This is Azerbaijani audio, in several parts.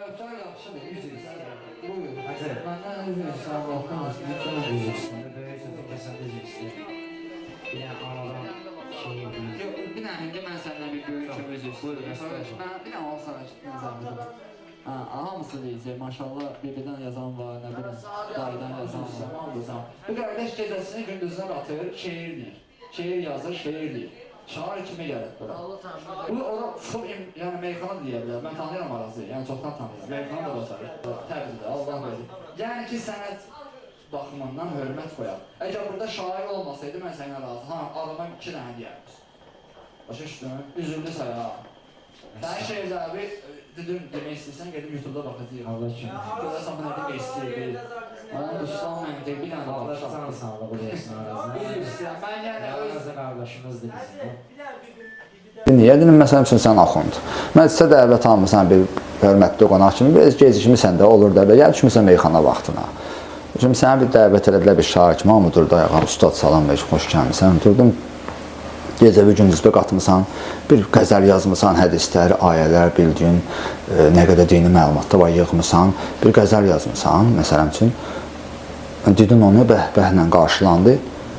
Tərəfdar yaxşıdır, 100 istəyir. Buyur. Hacı. Məndən 100 istəyir, Allahdan olsun. Mümkün Yüz olsun. üstünde böyle sözü kesən düz istəyir. Bir dənə anadan şey deyil. Yox, bir dənə indi mən səndən bir böyük kimi üzr istəyirəm. Buyur, estağfurullah. Mən bir dənə o xaricdən zəhmət. Hamısı deyəcək, maşallah bir-birdən yazan var, nə bilim, dayıdan yazan var, hamıdan. Bu qardaş gecəsini gündüzünə atır, şeir deyir. Şeir yazır, şeir deyir. Şair kimi gəlir bura. Bu ora full yəni meyxana deyə bilər. Mən tanıyıram arası, yəni çoxdan tanıyıram. Meyxana da basarır. Təbrizdə, Allah verir. Yəni ki, sənət baxımından hörmət qoyar. Əgər burada şair olmasaydı, mən sənə razı. Arama 2 dənə deyərdim. Başa düşdün? Üzüldü saya. Sənin şeirləri demək istəyirsən, gedib YouTube'da baxacaq. Allah üçün. Görəsən bu nə demək istəyir. Onun üstən məntiq bir dənə Allah baxacaq. can sağlığı versin arasına. Üzr istəyirəm. Mən yəni öz... Aramızda qardaşımızdır bizim. Niyə dedim, məsələn üçün sən axund. Məclisə dəvət almısan bir hörmətli qonaq kimi, biraz gecikmisən də olur da, gəl düşmüsən meyxana vaxtına. Şimdi sənə bir dəvət elədilər bir şair kimi, amma durdu ayağa, ustad salam verir, xoş gəlmisən. Durdum, gecəvi gündüzdə qatmısan, bir qəzəl yazmısan, hədislər, ayələr, bildiyin, nə qədər dini məlumatda var, yığmısan, bir qəzəl yazmısan, məsələn üçün. Dedin onu bəhbəhlə qarşılandı.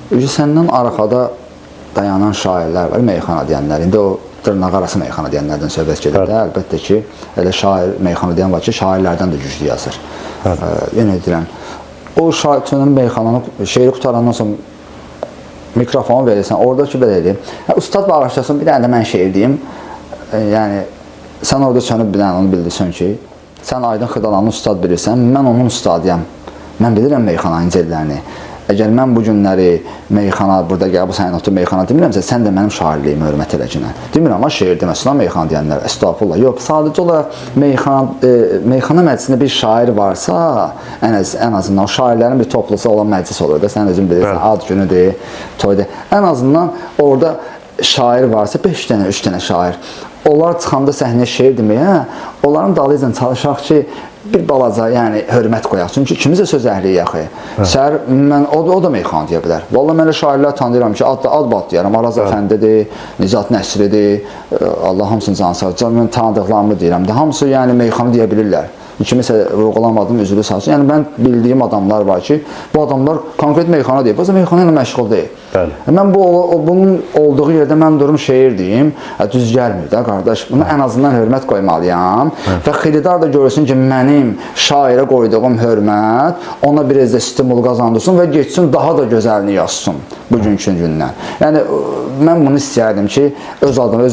Səndən arxada dayanan şairlər var, meyxana deyənlər. İndi o dırnaq arası meyxana deyənlərdən söhbət gedir də, əlbəttə ki, elə şair, meyxana deyən var ki, şairlərdən də güclü yazır. Yenə deyirəm, o şairçinin meyxananı, şeiri qutarandan sonra mikrofonu verirsən, oradakı belə deyim. Ustad bağışlasın, bir dənə də mən şeir deyim. Yəni, sən orada sönüb bir dənə onu bildirsən ki, sən Aydın Xıdalanın ustad bilirsən, mən onun ustadıyam. Mən bilirəm meyxananın cellərini. Əgər mən bu günləri meyxana, burada gəl, bu sənin otur meyxana demirəmsə, sən də mənim şairliyimi hörmət eləcinə. Demirəm, amma şeir deməsin, meyxana deyənlər, estağfurullah. Yox, sadəcə olaraq meyxana məclisində bir şair varsa, ən azından o şairlərin bir toplusu olan məclis olur da, sən özün bilirsən, ad günüdür, toydur. Ən azından orada şair varsa, 5 dənə, 3 dənə şair. Onlar çıxanda səhnəyə şeir deməyə, onların dalıyla çalışaq ki, bir balaca, yəni hörmət qoyaq. Çünki ikimiz də söz əhliyik axı. Səhər mən o da meyxana deyə bilər. Vallahi mən elə şairlər tanıyıram ki, ad deyərəm. Araz Əfəndidir, Nicat Nəsridir, Allah hamısını can sağ. Mən tanıdıqlarımı deyirəm. Hamısı yəni meyxana deyə bilirlər. Kimisə vurğulamadım, üzrü sağolsun. Yəni mən bildiyim adamlar var ki, bu adamlar konkret meyxana deyib. Bazen meyxana ilə məşğul deyil. Mən bunun olduğu yerdə mən durum şeir deyim, düz gəlmir də qardaş. Buna ən azından hörmət qoymalıyam və xilidar da görsün ki, mənim şairə qoyduğum hörmət ona biraz da stimul qazandırsın və geçsin daha da gözəlini yazsın bugünkü gündən. Yəni mən bunu istəyərdim ki, öz adıma,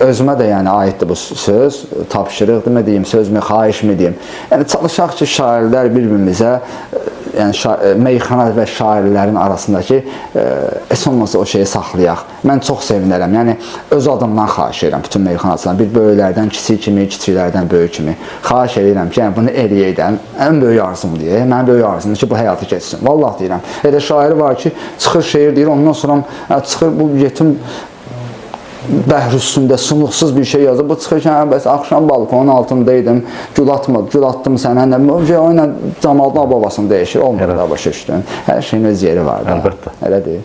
özümə də yəni aiddir bu söz, tapşırıq mı deyim, söz mü, xahiş mi deyim. Yəni çalışaq ki, şairlər bir-birimizə, yəni meyxana və şairlərin arasındakı heç olmasa o şeyi saxlayaq. Mən çox sevinərəm. Yəni öz adımdan xahiş edirəm bütün meyxanaçılardan, bir böyüklərdən kiçik kimi, kiçiklərdən böyük kimi xahiş edirəm ki, yəni bunu eləyəydəm. Ən böyük arzum deyə, mənim böyük arzumdur ki, bu həyata keçsin. Vallahi deyirəm. Elə şair var ki, çıxır şeir deyir, ondan sonra çıxır bu yetim bəhr üstündə sınıqsız bir şey yazır. Bu çıxır ki, bəs axşam balkonun altındaydım, gül atdım sənə, o ilə Camaldan babasını dəyişir, olmur da başa düşdün. Hər şeyin öz yeri var da. Əlbəttə. Elə deyil.